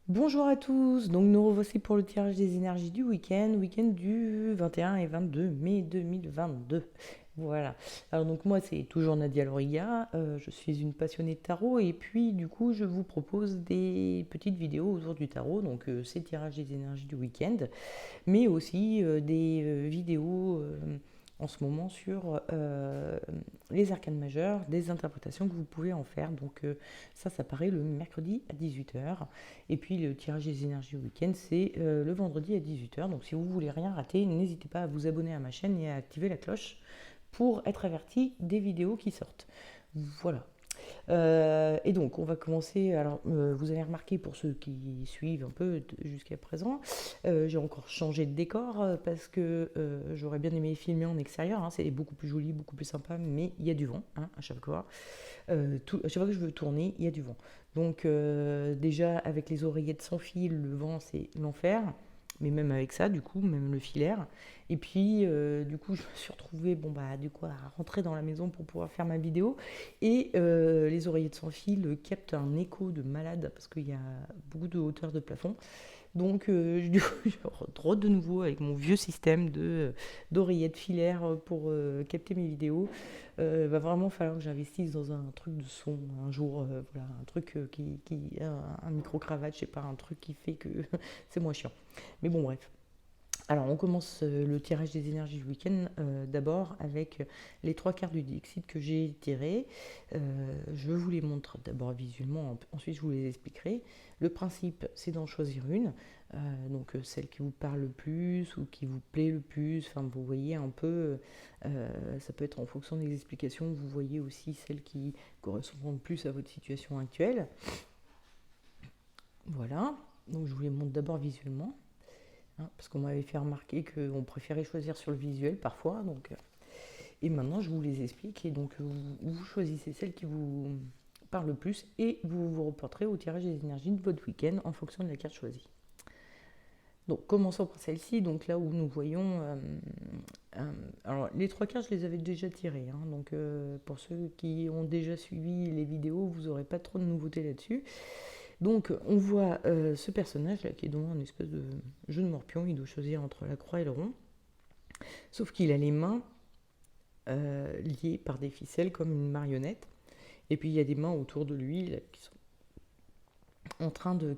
Bonjour à tous, donc nous revoici pour le tirage des énergies du week-end du 21 et 22 mai 2022. Voilà. Alors donc moi c'est toujours Nadia Loriga, je suis une passionnée de tarot et puis du coup je vous propose des petites vidéos autour du tarot, donc ces tirages des énergies du week-end, mais aussi des vidéos en ce moment sur les arcanes majeures, des interprétations que vous pouvez en faire. Donc ça paraît le mercredi à 18 h. Et puis le tirage des énergies week-end, c'est le vendredi à 18 h. Donc si vous voulez rien rater, n'hésitez pas à vous abonner à ma chaîne et à activer la cloche pour être averti des vidéos qui sortent. Voilà. Et donc, on va commencer. Alors, vous avez remarqué pour ceux qui suivent un peu jusqu'à présent, j'ai encore changé de décor parce que j'aurais bien aimé filmer en extérieur, hein. C'est beaucoup plus joli, beaucoup plus sympa, mais il y a du vent, hein, à chaque fois. À chaque fois que je veux tourner, il y a du vent. Donc, déjà, avec les oreillettes sans fil, le vent, c'est l'enfer. Mais même avec ça, du coup, même le filaire. Et puis, du coup, je me suis retrouvée, bon, bah, du coup, à rentrer dans la maison pour pouvoir faire ma vidéo. Et les oreillettes sans fil captent un écho de malade parce qu'il y a beaucoup de hauteur de plafond. Donc, du coup, je rôde de nouveau avec mon vieux système d'oreillettes filaires pour capter mes vidéos. Va vraiment falloir que j'investisse dans un truc de son un jour, voilà, un truc un micro-cravate, je sais pas, un truc qui fait que c'est moins chiant. Mais bon, bref. Alors, on commence le tirage des énergies du week-end d'abord avec les trois cartes du Dixit que j'ai tirées. Je vous les montre d'abord visuellement, ensuite je vous les expliquerai. Le principe, c'est d'en choisir une, donc celle qui vous parle le plus ou qui vous plaît le plus. Enfin, vous voyez un peu, ça peut être en fonction des explications, vous voyez aussi celle qui correspond le plus à votre situation actuelle. Voilà, donc je vous les montre d'abord visuellement. Hein, parce qu'on m'avait fait remarquer qu'on préférait choisir sur le visuel parfois. Donc, et maintenant, je vous les explique. Et donc, vous choisissez celle qui vous parle le plus et vous vous reporterez au tirage des énergies de votre week-end en fonction de la carte choisie. Donc, commençons par celle-ci. Donc, là où nous voyons. Alors, les trois cartes, je les avais déjà tirées, hein. Donc, pour ceux qui ont déjà suivi les vidéos, vous n'aurez pas trop de nouveautés là-dessus. Donc, on voit ce personnage-là qui est dans une espèce de jeu de morpion. Il doit choisir entre la croix et le rond. Sauf qu'il a les mains liées par des ficelles comme une marionnette. Et puis il y a des mains autour de lui là, qui sont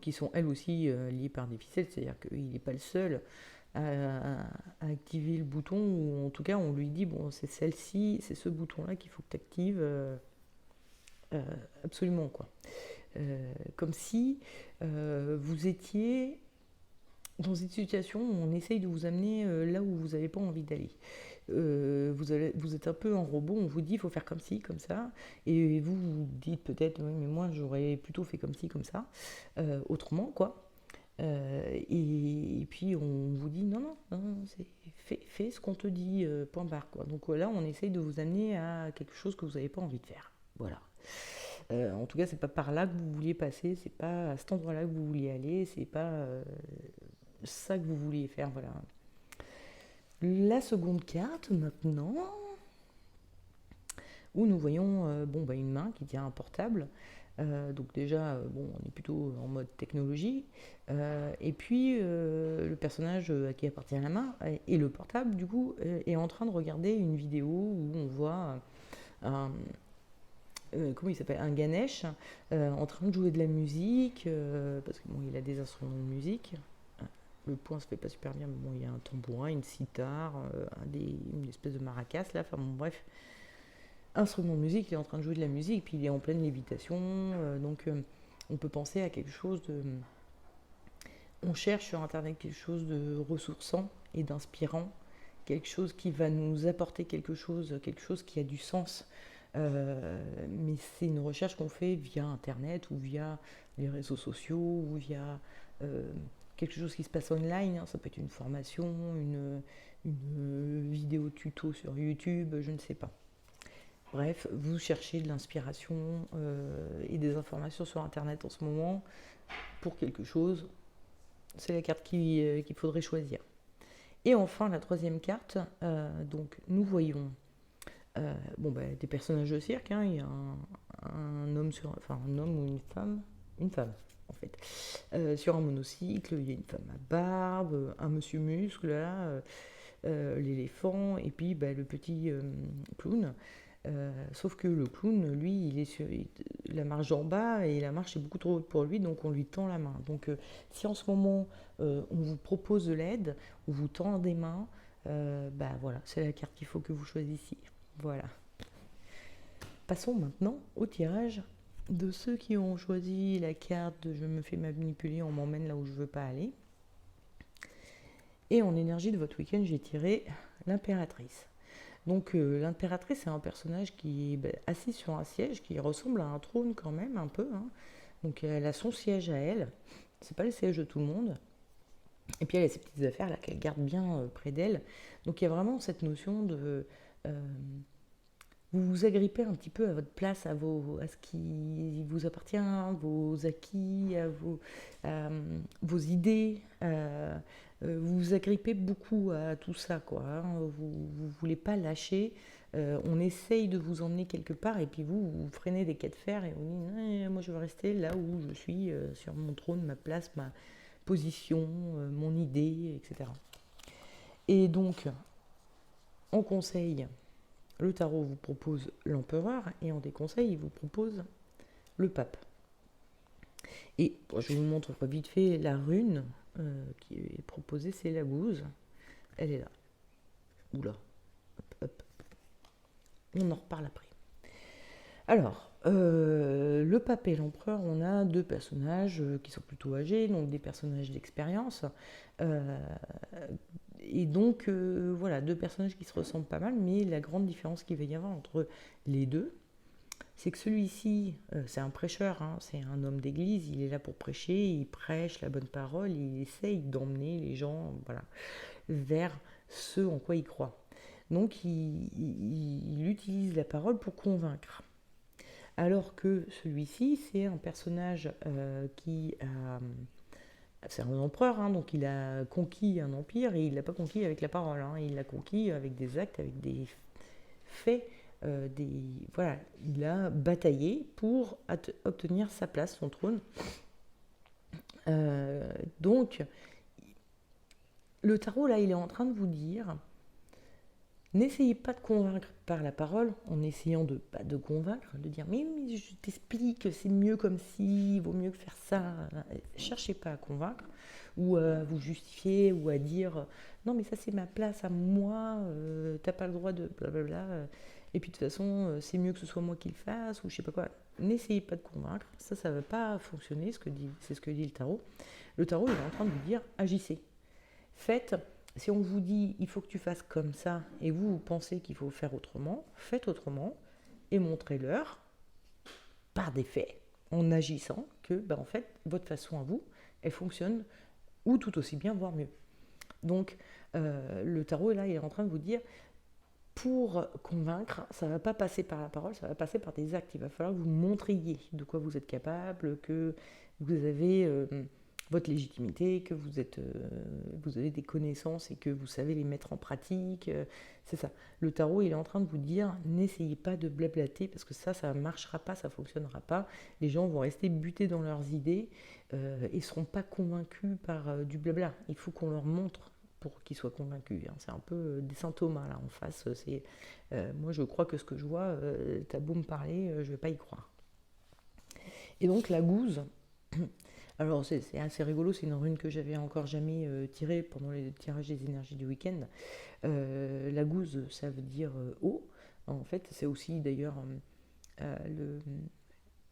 qui sont elles aussi liées par des ficelles. C'est-à-dire qu'il n'est pas le seul à activer le bouton, ou en tout cas on lui dit bon c'est celle-ci, c'est ce bouton-là qu'il faut que tu actives absolument quoi. Comme si vous étiez dans une situation où on essaye de vous amener là où vous n'avez pas envie d'aller. Vous êtes un peu en robot, on vous dit il faut faire comme ci, comme ça, et vous vous dites peut-être oui mais moi j'aurais plutôt fait comme ci, comme ça, autrement quoi. Et puis on vous dit non, non, non, fais ce qu'on te dit, point barre quoi. Donc là on essaye de vous amener à quelque chose que vous n'avez pas envie de faire. Voilà. En tout cas, c'est pas par là que vous vouliez passer, c'est pas à cet endroit-là que vous vouliez aller, c'est pas ça que vous vouliez faire. Voilà. La seconde carte maintenant, où nous voyons bon, bah, une main qui tient un portable. Donc déjà, bon, on est plutôt en mode technologie. Et puis, le personnage à qui appartient la main et le portable, du coup, est en train de regarder une vidéo où on voit un, comment il s'appelle, un Ganesh en train de jouer de la musique, parce que bon, il a des instruments de musique. Le point se fait pas super bien, mais bon, il y a un tambourin, une sitar, une espèce de maracas là, enfin bon, bref, instrument de musique, il est en train de jouer de la musique, puis il est en pleine lévitation, donc on peut penser à quelque chose de. On cherche sur internet quelque chose de ressourçant et d'inspirant, quelque chose qui va nous apporter quelque chose qui a du sens. Mais c'est une recherche qu'on fait via internet ou via les réseaux sociaux ou via quelque chose qui se passe online, hein. Ça peut être une formation, une vidéo tuto sur YouTube, je ne sais pas. Bref, vous cherchez de l'inspiration et des informations sur Internet en ce moment pour quelque chose, c'est la carte qu'il faudrait choisir. Et enfin, la troisième carte, donc nous voyons bon, bah, des personnages de cirque, hein. Il y a un homme, enfin un homme ou une femme, en fait. Sur un monocycle, il y a une femme à barbe, un monsieur muscle, là, l'éléphant, et puis bah, le petit clown. Sauf que le clown, lui, la marche en bas et la marche est beaucoup trop haute pour lui, donc on lui tend la main. Donc si en ce moment on vous propose de l'aide, on vous tend des mains, bah voilà, c'est la carte qu'il faut que vous choisissiez. Voilà. Passons maintenant au tirage de ceux qui ont choisi la carte de je me fais manipuler, on m'emmène là où je veux pas aller. Et en énergie de votre week-end, j'ai tiré l'impératrice. Donc l'impératrice, c'est un personnage qui est assis sur un siège qui ressemble à un trône quand même un peu, hein. Donc elle a son siège à elle. C'est pas le siège de tout le monde. Et puis elle a ses petites affaires là qu'elle garde bien près d'elle. Donc il y a vraiment cette notion de vous vous agrippez un petit peu à votre place, à ce qui vous appartient, vos acquis, vos idées. Vous vous agrippez beaucoup à tout ça, quoi, hein. Vous ne voulez pas lâcher. On essaye de vous emmener quelque part et puis vous freinez des quais de fer et vous dites moi je veux rester là où je suis, sur mon trône, ma place, ma position, mon idée, etc. Et donc, en conseil, le tarot vous propose l'empereur et en déconseil, il vous propose le pape. Et je vous montre vite fait la rune qui est proposée, c'est la gouze. Elle est là. Oula. Hop, hop. On en reparle après. Alors, le pape et l'empereur, on a deux personnages qui sont plutôt âgés, donc des personnages d'expérience. Et donc, voilà, deux personnages qui se ressemblent pas mal, mais la grande différence qu'il va y avoir entre les deux, c'est que celui-ci, c'est un prêcheur, hein, c'est un homme d'église, il est là pour prêcher, il prêche la bonne parole, il essaye d'emmener les gens, voilà, vers ce en quoi il croit. Donc il utilise la parole pour convaincre. Alors que celui-ci, c'est un personnage qui a... C'est un empereur, hein, donc il a conquis un empire et il ne l'a pas conquis avec la parole, hein, il l'a conquis avec des actes, avec des faits. Voilà, il a bataillé pour obtenir sa place, son trône. Donc, le tarot, là, il est en train de vous dire, n'essayez pas de convaincre par la parole, en essayant de convaincre, de dire mais je t'explique, c'est mieux comme si, il vaut mieux que faire ça. Cherchez pas à convaincre, ou à vous justifier, ou à dire non mais ça c'est ma place à moi, t'as pas le droit de blablabla. Et puis de toute façon, c'est mieux que ce soit moi qui le fasse, ou je sais pas quoi. N'essayez pas de convaincre, ça va pas fonctionner, c'est ce que dit le tarot. Le tarot, il est en train de vous dire, agissez. Faites, si on vous dit, il faut que tu fasses comme ça, et vous pensez qu'il faut faire autrement, faites autrement, et montrez-leur, par des faits, en agissant, que, en fait, votre façon à vous, elle fonctionne, ou tout aussi bien, voire mieux. Donc, le tarot, là, il est en train de vous dire, pour convaincre, ça ne va pas passer par la parole, ça va passer par des actes. Il va falloir que vous montriez de quoi vous êtes capable, que vous avez votre légitimité, que vous avez des connaissances et que vous savez les mettre en pratique. C'est ça. Le tarot, il est en train de vous dire, n'essayez pas de blablater parce que ça ne marchera pas, ça ne fonctionnera pas. Les gens vont rester butés dans leurs idées et ne seront pas convaincus par du blabla. Il faut qu'on leur montre pour qu'ils soient convaincus, hein. C'est un peu des saint Thomas là en face. Moi je crois que ce que je vois, t'as beau me parler, je vais pas y croire. Et donc la gouze, alors c'est assez rigolo, c'est une rune que j'avais encore jamais tirée pendant les tirages des énergies du week-end. La gouze, ça veut dire eau. En fait, c'est aussi d'ailleurs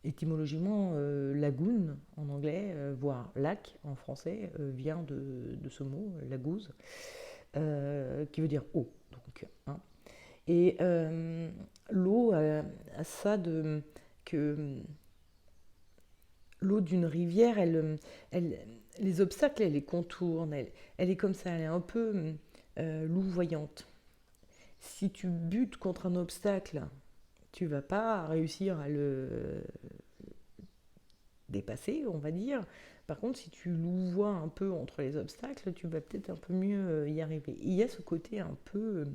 étymologiquement, lagoon en anglais, voire lac en français, vient de ce mot, lagouze, qui veut dire eau. Donc, hein. Et l'eau a ça que l'eau d'une rivière, les obstacles, elle les contourne, elle est comme ça, elle est un peu louvoyante. Si tu butes contre un obstacle, tu vas pas réussir à le dépasser, on va dire. Par contre, si tu louvoies un peu entre les obstacles, tu vas peut-être un peu mieux y arriver. Il y a ce côté un peu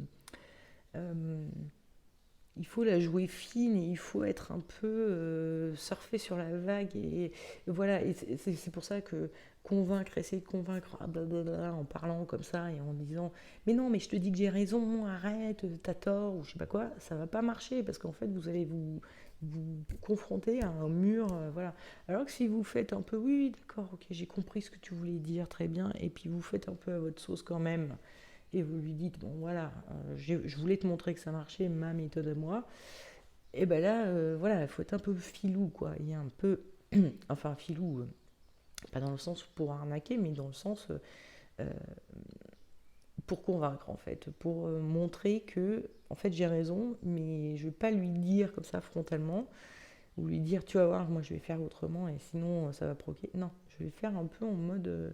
il faut la jouer fine et il faut être un peu surfer sur la vague et voilà. Et c'est pour ça que convaincre, essayer de convaincre blablabla, en parlant comme ça et en disant mais non, mais je te dis que j'ai raison, arrête, t'as tort ou je sais pas quoi, ça va pas marcher parce qu'en fait vous allez vous confronter à un mur, voilà. Alors que si vous faites un peu oui, oui, d'accord, ok, j'ai compris ce que tu voulais dire, très bien, et puis vous faites un peu à votre sauce quand même, et vous lui dites, bon voilà, je voulais te montrer que ça marchait, ma méthode à moi, et ben là, voilà, il faut être un peu filou, quoi. Il y a un peu, enfin filou, pas dans le sens pour arnaquer, mais dans le sens euh, pour convaincre, en fait, pour montrer que, en fait, j'ai raison, mais je vais pas lui dire comme ça frontalement, ou lui dire, tu vas voir, moi je vais faire autrement, et sinon ça va provoquer. Non, je vais faire un peu en mode euh,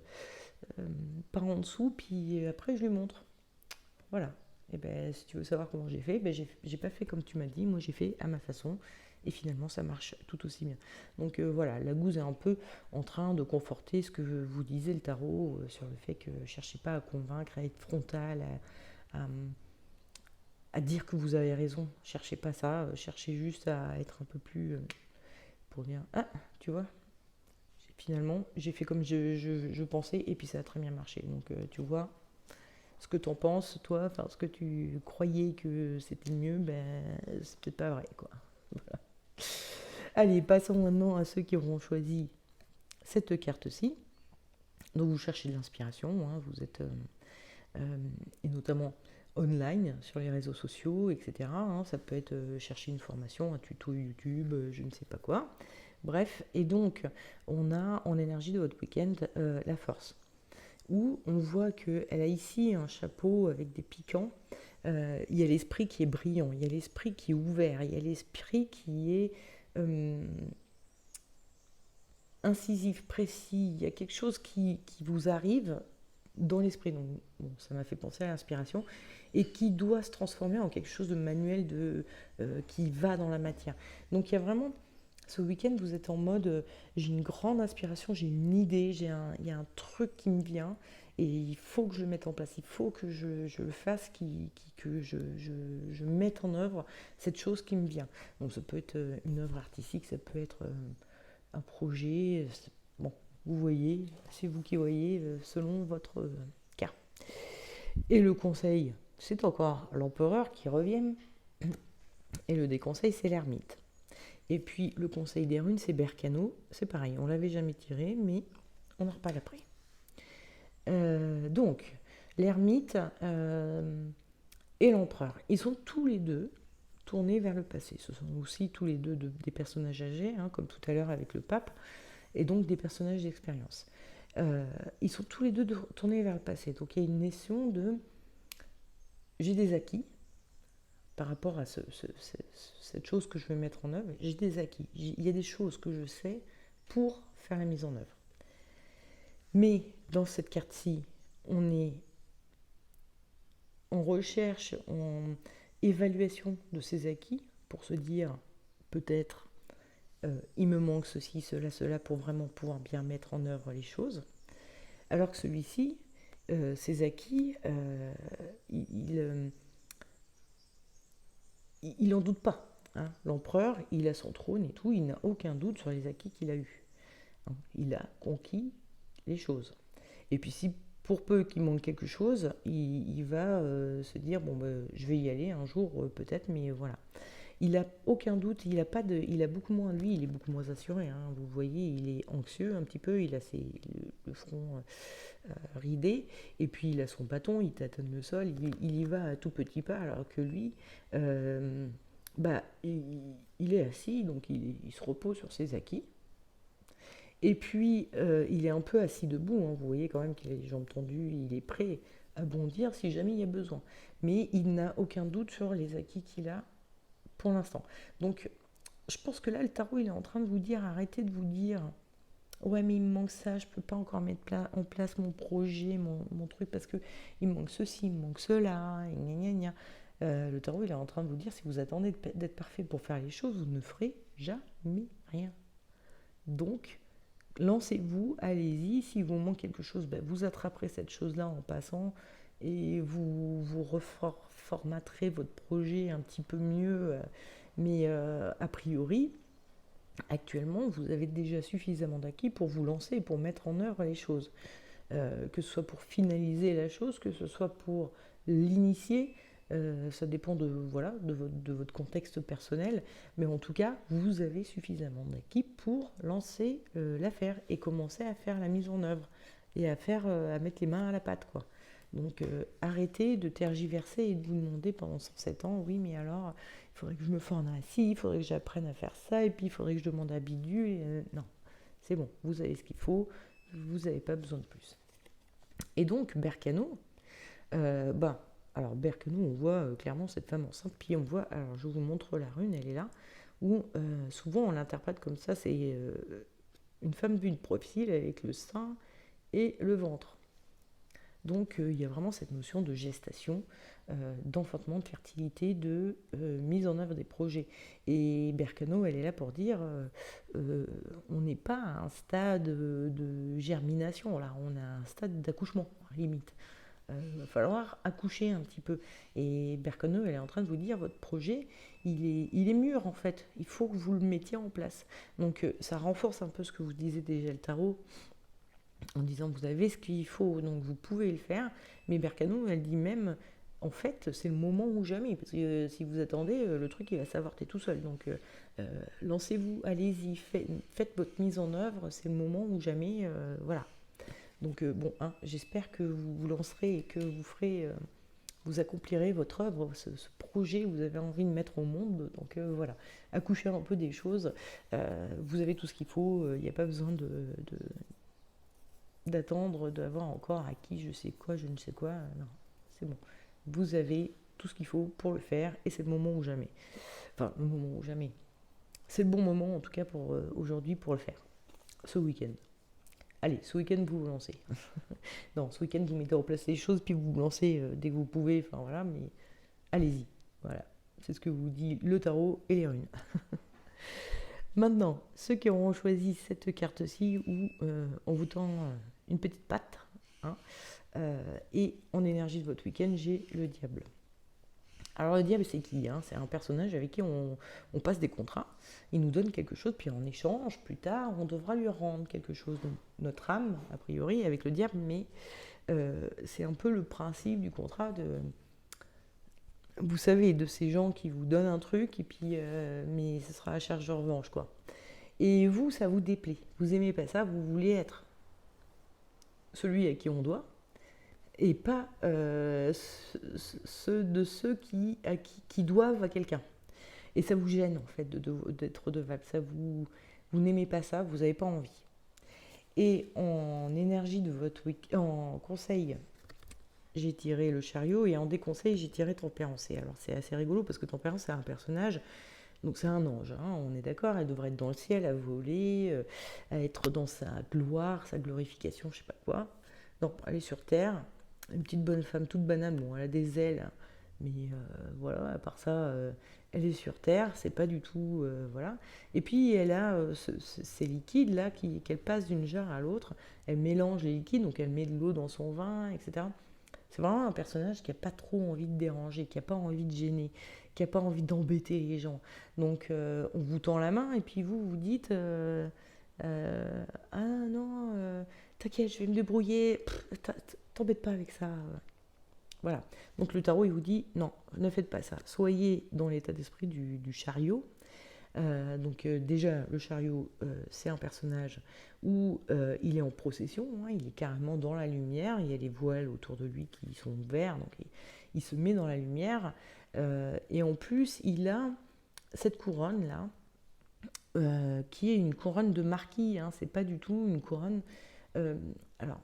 par en dessous, puis après je lui montre. Voilà. Et ben, si tu veux savoir comment j'ai fait, ben, j'ai pas fait comme tu m'as dit, moi j'ai fait à ma façon. Et finalement, ça marche tout aussi bien. Donc voilà, la gousse est un peu en train de conforter ce que vous disait le tarot sur le fait que cherchez pas à convaincre, à être frontal, à, à dire que vous avez raison. Cherchez pas ça, cherchez juste à être un peu plus pour dire ah, tu vois, finalement, j'ai fait comme je pensais et puis ça a très bien marché. Donc tu vois, ce que t'en penses, toi, enfin ce que tu croyais que c'était le mieux, ben c'est peut-être pas vrai, quoi. Voilà. Allez, passons maintenant à ceux qui auront choisi cette carte-ci. Donc vous cherchez de l'inspiration, hein, vous êtes euh, et notamment online sur les réseaux sociaux, etc. Hein, ça peut être chercher une formation, un tuto YouTube, je ne sais pas quoi. Bref, et donc on a en énergie de votre week-end la force. Où on voit qu'elle a ici un chapeau avec des piquants. Il y a l'esprit qui est brillant, il y a l'esprit qui est ouvert, il y a l'esprit qui est euh, incisif, précis. Il y a quelque chose qui vous arrive dans l'esprit. Donc, bon, ça m'a fait penser à l'inspiration et qui doit se transformer en quelque chose de manuel, qui va dans la matière. Donc, il y a vraiment ce week-end, vous êtes en mode j'ai une grande inspiration, j'ai une idée, il y a un truc qui me vient et il faut que je le mette en place, il faut que je le fasse, que je mette en œuvre cette chose qui me vient. Donc ça peut être une œuvre artistique, ça peut être un projet, bon, vous voyez, c'est vous qui voyez selon votre cas. Et le conseil, c'est encore l'empereur qui revient et le déconseil, c'est l'ermite. Et puis le conseil des runes, c'est Bercano. C'est pareil, on l'avait jamais tiré, mais on en reparle après. Donc, l'ermite et l'empereur, ils sont tous les deux tournés vers le passé. Ce sont aussi tous les deux des personnages âgés, hein, comme tout à l'heure avec le pape, et donc des personnages d'expérience. Ils sont tous les deux tournés vers le passé. Donc il y a une notion de j'ai des acquis, par rapport à cette chose que je veux mettre en œuvre, j'ai des acquis. Il y a des choses que je sais pour faire la mise en œuvre. Mais dans cette carte-ci, on est en recherche, en évaluation de ces acquis pour se dire peut-être il me manque ceci, cela, cela pour vraiment pouvoir bien mettre en œuvre les choses. Alors que celui-ci, ces acquis, il n'en doute pas. Hein. L'empereur, il a son trône et tout, il n'a aucun doute sur les acquis qu'il a eus. Hein. Il a conquis les choses. Et puis si pour peu qu'il manque quelque chose, il va se dire bon ben, je vais y aller un jour peut-être, mais voilà. Il n'a aucun doute, il a beaucoup moins lui, il est beaucoup moins assuré. Hein. Vous voyez, il est anxieux un petit peu, il a le front ridé, et puis il a son bâton, il tâtonne le sol, il y va à tout petit pas, alors que lui, euh, bah, il est assis, donc il se repose sur ses acquis. Et puis, il est un peu assis debout, hein, vous voyez quand même qu'il a les jambes tendues, il est prêt à bondir si jamais il y a besoin. Mais il n'a aucun doute sur les acquis qu'il a pour l'instant. Donc, je pense que là, le tarot, il est en train de vous dire, arrêtez de vous dire, ouais, mais il me manque ça, je peux pas encore mettre en place mon projet, mon truc, parce que il me manque ceci, il me manque cela, et gna gna gna. Le tarot, il est en train de vous dire, si vous attendez d'être parfait pour faire les choses, vous ne ferez jamais rien. Donc, lancez-vous, allez-y. S'il vous manque quelque chose, ben, vous attraperez cette chose-là en passant. et vous reformaterez votre projet un petit peu mieux, mais a priori, actuellement, vous avez déjà suffisamment d'acquis pour vous lancer et pour mettre en œuvre les choses. Que ce soit pour finaliser la chose, que ce soit pour l'initier, ça dépend voilà, de votre contexte personnel, mais en tout cas, vous avez suffisamment d'acquis pour lancer l'affaire et commencer à faire la mise en œuvre et à mettre les mains à la pâte, quoi. Donc arrêtez de tergiverser et de vous demander pendant 107 ans, oui, mais alors, il faudrait que je me forme à ci, il faudrait que j'apprenne à faire ça, et puis il faudrait que je demande à Bidule. Non, c'est bon, vous avez ce qu'il faut, vous n'avez pas besoin de plus. Et donc, Bercano, bah, alors Bercano, on voit clairement cette femme enceinte, puis on voit, alors je vous montre la rune, elle est là, où souvent on l'interprète comme ça, c'est une femme vue de profil avec le sein et le ventre. Donc il y a vraiment cette notion de gestation, d'enfantement, de fertilité, de mise en œuvre des projets. Et Bercano, elle est là pour dire, on n'est pas à un stade de germination, là, on est à un stade d'accouchement, limite. Il va falloir accoucher un petit peu. Et Bercano, elle est en train de vous dire, votre projet, il est mûr en fait, il faut que vous le mettiez en place. Donc ça renforce un peu ce que vous disiez déjà le tarot, en disant vous avez ce qu'il faut, donc vous pouvez le faire. Mais Bercano, elle dit même, en fait, c'est le moment ou jamais, parce que si vous attendez, le truc, il va s'avorter tout seul. Donc lancez-vous, allez-y, faites votre mise en œuvre, c'est le moment ou jamais, voilà. Donc bon, hein, j'espère que vous vous lancerez et que vous ferez, vous accomplirez votre œuvre, ce projet que vous avez envie de mettre au monde. Donc voilà, accouchez un peu des choses. Vous avez tout ce qu'il faut. Il n'y a pas besoin d'attendre, d'avoir encore acquis je sais quoi, je ne sais quoi. Non, c'est bon. Vous avez tout ce qu'il faut pour le faire et c'est le moment ou jamais. Enfin, le moment ou jamais. C'est le bon moment en tout cas pour aujourd'hui pour le faire. Ce week-end. Allez, ce week-end, vous vous lancez. Non, ce week-end, vous mettez en place les choses, puis vous vous lancez dès que vous pouvez. Enfin voilà, mais allez-y. Voilà. C'est ce que vous dit le tarot et les runes. Maintenant, ceux qui auront choisi cette carte-ci, où on vous tend une petite patte, hein, et en énergie de votre week-end, j'ai le diable. Alors le diable, c'est qui, hein? C'est un personnage avec qui on passe des contrats. Il nous donne quelque chose, puis en échange, plus tard, on devra lui rendre quelque chose. Donc, notre âme, a priori, avec le diable, mais c'est un peu le principe du contrat vous savez, de ces gens qui vous donnent un truc, et puis, mais ce sera à charge de revanche, quoi. Et vous, ça vous déplaît. Vous aimez pas ça, vous voulez être celui à qui on doit, et pas ceux qui doivent à quelqu'un. Et ça vous gêne en fait d'être redevable. Vous n'aimez pas ça, vous n'avez pas envie. Et en énergie de votre en conseil, j'ai tiré le chariot et en déconseil, j'ai tiré Tempérance. Alors c'est assez rigolo parce que Tempérance, c'est un personnage, donc c'est un ange, hein, on est d'accord, elle devrait être dans le ciel, à voler, à être dans sa gloire, sa glorification, je sais pas quoi. Non, elle est sur terre, une petite bonne femme toute banale, bon, elle a des ailes, hein, mais voilà, à part ça, elle est sur terre, c'est pas du tout, voilà. Et puis elle a ces liquides là qu'elle passe d'une jarre à l'autre, elle mélange les liquides, donc elle met de l'eau dans son vin, etc. C'est vraiment un personnage qui n'a pas trop envie de déranger, qui n'a pas envie de gêner, qui n'a pas envie d'embêter les gens. Donc on vous tend la main et puis vous dites ah non, t'inquiète, je vais me débrouiller, t'embête pas avec ça. Voilà. Donc le tarot il vous dit non, ne faites pas ça. Soyez dans l'état d'esprit du chariot. Donc déjà le chariot c'est un personnage où il est en procession, hein, il est carrément dans la lumière, il y a les voiles autour de lui qui sont verts, donc il se met dans la lumière, et en plus il a cette couronne là qui est une couronne de marquis, hein, c'est pas du tout une couronne. Alors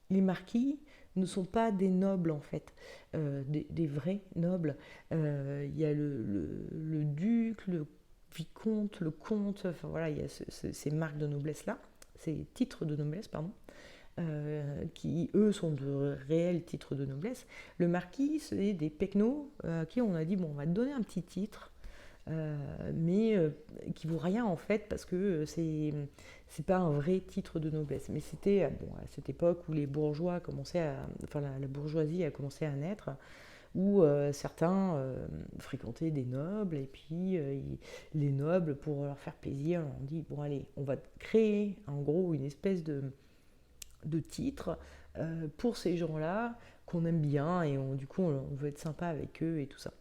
les marquis ne sont pas des nobles en fait, des vrais nobles. Il y a le duc, le vicomte, le comte, enfin voilà, il y a ces marques de noblesse là, ces titres de noblesse, pardon, qui eux sont de réels titres de noblesse. Le marquis, c'est des pecnos à qui on a dit bon, on va te donner un petit titre, mais qui vaut rien en fait parce que c'est pas un vrai titre de noblesse. Mais c'était bon, à cette époque où les bourgeois commençaient enfin la bourgeoisie a commencé à naître, où certains fréquentaient des nobles et puis les nobles pour leur faire plaisir on dit bon allez on va créer en gros une espèce de titre pour ces gens-là qu'on aime bien et du coup on veut être sympa avec eux et tout ça.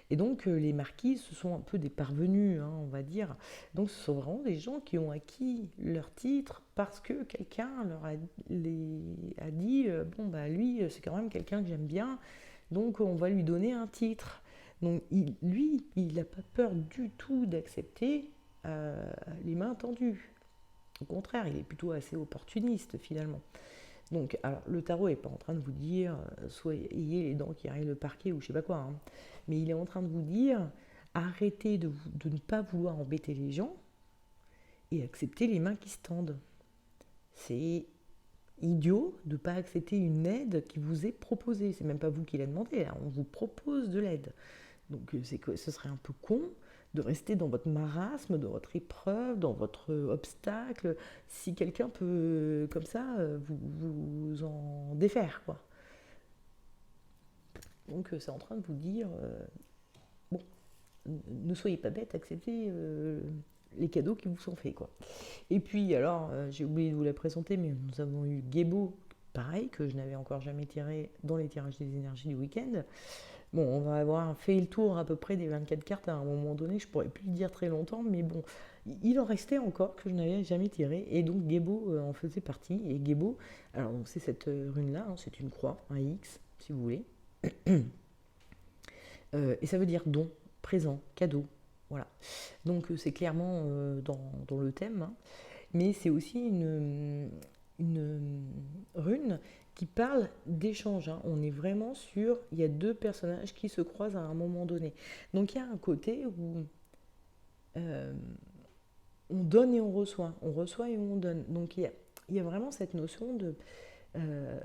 Et donc les marquis ce sont un peu des parvenus, hein, on va dire. Donc ce sont vraiment des gens qui ont acquis leur titre parce que quelqu'un leur a dit bon bah lui c'est quand même quelqu'un que j'aime bien, donc on va lui donner un titre. Donc lui il n'a pas peur du tout d'accepter les mains tendues. Au contraire, il est plutôt assez opportuniste finalement. Donc, alors, le tarot n'est pas en train de vous dire soit ayez les dents qui arrivent le parquet ou je sais pas quoi, hein. Mais il est en train de vous dire arrêtez de ne pas vouloir embêter les gens et acceptez les mains qui se tendent. C'est idiot de ne pas accepter une aide qui vous est proposée. C'est même pas vous qui la demandez, là. On vous propose de l'aide. Donc c'est que ce serait un peu con de rester dans votre marasme, dans votre épreuve, dans votre obstacle, si quelqu'un peut, comme ça, vous en défaire, quoi. Donc c'est en train de vous dire, bon, ne soyez pas bête, acceptez les cadeaux qui vous sont faits, quoi. Et puis, alors, j'ai oublié de vous la présenter, mais nous avons eu Gebo, pareil, que je n'avais encore jamais tiré dans les tirages des énergies du week-end. Bon, on va avoir fait le tour à peu près des 24 cartes à un moment donné, je pourrais plus le dire très longtemps, mais bon, il en restait encore que je n'avais jamais tiré, et donc Gebo en faisait partie. Et Gebo, alors c'est cette rune-là, hein, c'est une croix, un X, si vous voulez, et ça veut dire don, présent, cadeau, voilà. Donc c'est clairement dans le thème, hein. Mais c'est aussi une rune qui parle d'échange, hein. On est vraiment sur, il y a deux personnages qui se croisent à un moment donné. Donc il y a un côté où euh, on donne et on reçoit et on donne. Donc il y a vraiment cette notion de... euh,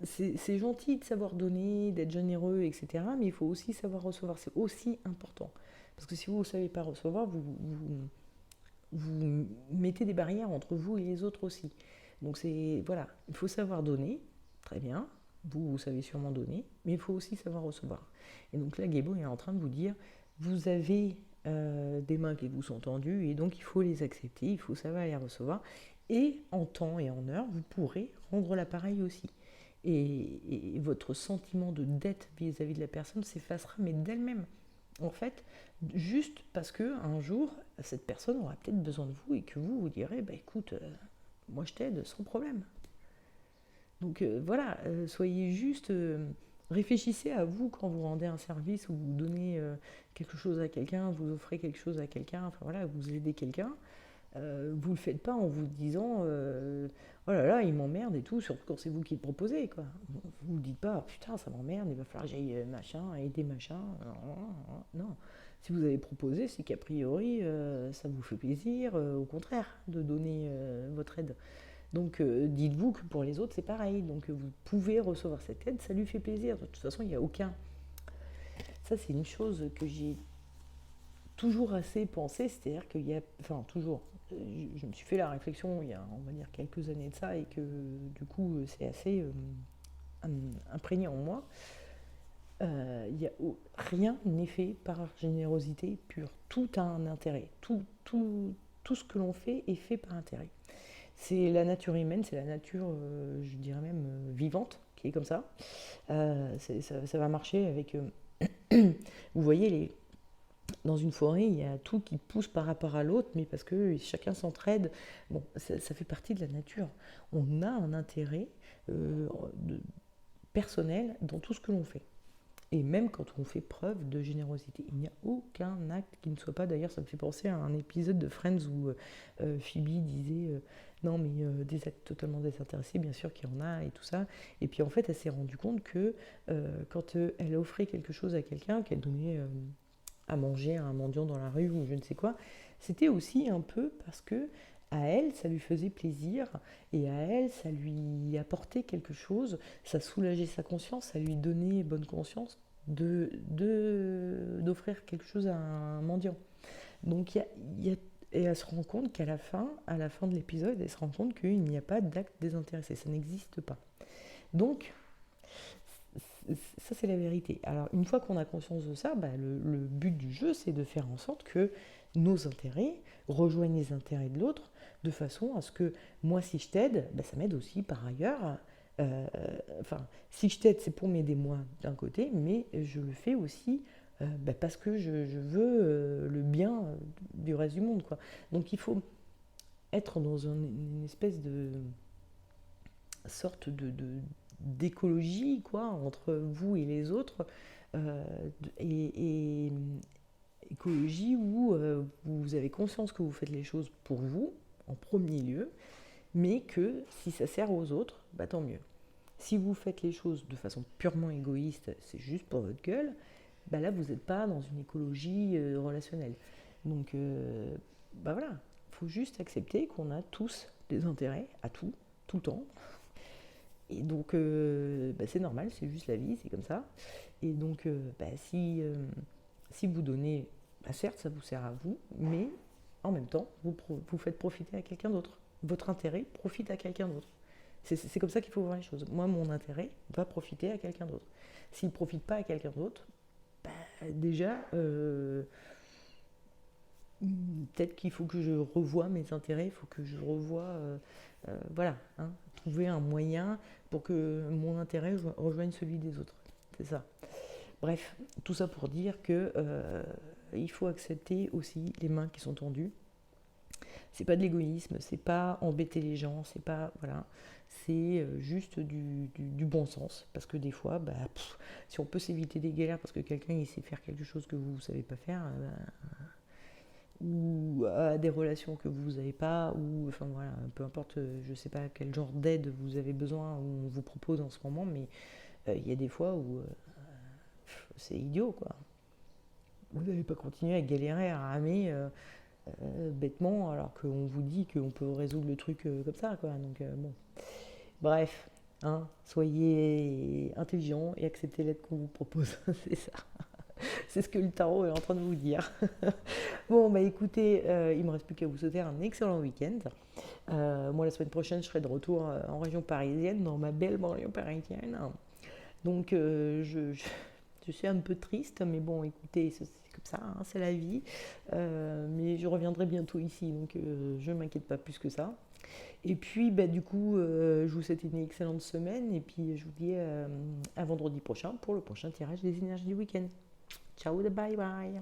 c'est gentil de savoir donner, d'être généreux, etc. Mais il faut aussi savoir recevoir, c'est aussi important. Parce que si vous ne savez pas recevoir, vous mettez des barrières entre vous et les autres aussi. Donc c'est voilà, il faut savoir donner, très bien. Vous savez sûrement donner, mais il faut aussi savoir recevoir. Et donc là, Gebo est en train de vous dire, vous avez des mains qui vous sont tendues et donc il faut les accepter, il faut savoir les recevoir. Et en temps et en heure, vous pourrez rendre l'appareil aussi. Et votre sentiment de dette vis-à-vis de la personne s'effacera, mais d'elle-même. En fait, juste parce que un jour, cette personne aura peut-être besoin de vous et que vous direz, bah écoute, moi je t'aide sans problème. Donc voilà, soyez juste, réfléchissez à vous quand vous rendez un service ou vous donnez quelque chose à quelqu'un, vous offrez quelque chose à quelqu'un, enfin voilà, vous aidez quelqu'un. Vous le faites pas en vous disant oh là là il m'emmerde et tout, surtout quand c'est vous qui le proposez quoi. Vous ne dites pas putain ça m'emmerde, il va falloir que j'aille machin, aider machin. Non, si vous avez proposé, c'est qu'a priori ça vous fait plaisir, au contraire, de donner votre aide. Donc dites-vous que pour les autres c'est pareil, donc vous pouvez recevoir cette aide, ça lui fait plaisir. De toute façon il n'y a aucun... Ça c'est une chose que j'ai toujours assez pensé, c'est-à-dire qu'il y a, enfin toujours, je me suis fait la réflexion il y a, on va dire, quelques années de ça, et que du coup c'est assez imprégné en moi. Rien n'est fait par générosité pure, tout a un intérêt, tout ce que l'on fait est fait par intérêt. C'est la nature humaine, c'est la nature, je dirais même vivante, qui est comme ça. Ça va marcher avec... vous voyez dans une forêt, il y a tout qui pousse par rapport à l'autre, mais parce que chacun s'entraide. Bon, ça fait partie de la nature. On a un intérêt de- personnel dans tout ce que l'on fait. Et même quand on fait preuve de générosité, il n'y a aucun acte qui ne soit pas. D'ailleurs, ça me fait penser à un épisode de Friends où Phoebe disait non, mais des actes totalement désintéressés, bien sûr qu'il y en a et tout ça. Et puis en fait, elle s'est rendue compte que quand elle offrait quelque chose à quelqu'un, qu'elle donnait à manger à un mendiant dans la rue ou je ne sais quoi, c'était aussi un peu parce que à elle, ça lui faisait plaisir et à elle, ça lui apportait quelque chose, ça soulageait sa conscience, ça lui donnait bonne conscience d'offrir quelque chose à un mendiant. Donc il y a- et elle se rend compte qu'à la fin de l'épisode, elle se rend compte qu'il n'y a pas d'acte désintéressé, ça n'existe pas. Donc ça c'est la vérité. Alors une fois qu'on a conscience de ça, bah, le but du jeu c'est de faire en sorte que nos intérêts rejoignent les intérêts de l'autre, de façon à ce que moi si je t'aide, bah, ça m'aide aussi par ailleurs. Euh, enfin, si je t'aide c'est pour m'aider moi d'un côté, mais je le fais aussi bah, parce que je veux le bien du reste du monde, quoi. Donc il faut être dans une espèce de sorte d'écologie, quoi, entre vous et les autres, euh, et écologie où vous avez conscience que vous faites les choses pour vous en premier lieu, mais que si ça sert aux autres, bah tant mieux. Si vous faites les choses de façon purement égoïste, c'est juste pour votre gueule, bah là vous n'êtes pas dans une écologie relationnelle. Donc bah voilà, il faut juste accepter qu'on a tous des intérêts à tout le temps, et donc, bah, c'est normal, c'est juste la vie, c'est comme ça. Et donc, bah, si vous donnez, bah, certes, ça vous sert à vous, mais en même temps, vous faites profiter à quelqu'un d'autre. Votre intérêt profite à quelqu'un d'autre. C'est comme ça qu'il faut voir les choses. Moi, mon intérêt va profiter à quelqu'un d'autre. S'il ne profite pas à quelqu'un d'autre, bah, déjà, peut-être qu'il faut que je revoie mes intérêts, il faut que je revoie, voilà, hein, trouver un moyen pour que mon intérêt rejoigne celui des autres. C'est ça. Bref, tout ça pour dire que il faut accepter aussi les mains qui sont tendues. C'est pas de l'égoïsme, c'est pas embêter les gens, c'est pas, voilà, c'est juste du bon sens. Parce que des fois, bah, si on peut s'éviter des galères parce que quelqu'un il sait faire quelque chose que vous ne savez pas faire, ou à des relations que vous n'avez pas, ou enfin voilà, peu importe, je sais pas quel genre d'aide vous avez besoin ou on vous propose en ce moment, mais il y a des fois où c'est idiot, quoi. Vous n'allez pas continuer à galérer, à ramer bêtement, alors qu'on vous dit qu'on peut résoudre le truc comme ça, quoi. Donc bon, bref, hein, soyez intelligents et acceptez l'aide qu'on vous propose, c'est ça. C'est ce que le tarot est en train de vous dire. Bon, bah écoutez, il me reste plus qu'à vous souhaiter un excellent week-end. Moi, la semaine prochaine, je serai de retour en région parisienne, dans ma belle banlieue parisienne. Donc, je suis un peu triste, mais bon, écoutez, c'est comme ça, hein, c'est la vie. Mais je reviendrai bientôt ici, donc je ne m'inquiète pas plus que ça. Et puis, bah, du coup, je vous souhaite une excellente semaine, et puis je vous dis à vendredi prochain pour le prochain tirage des énergies du week-end. Ciao, bye bye.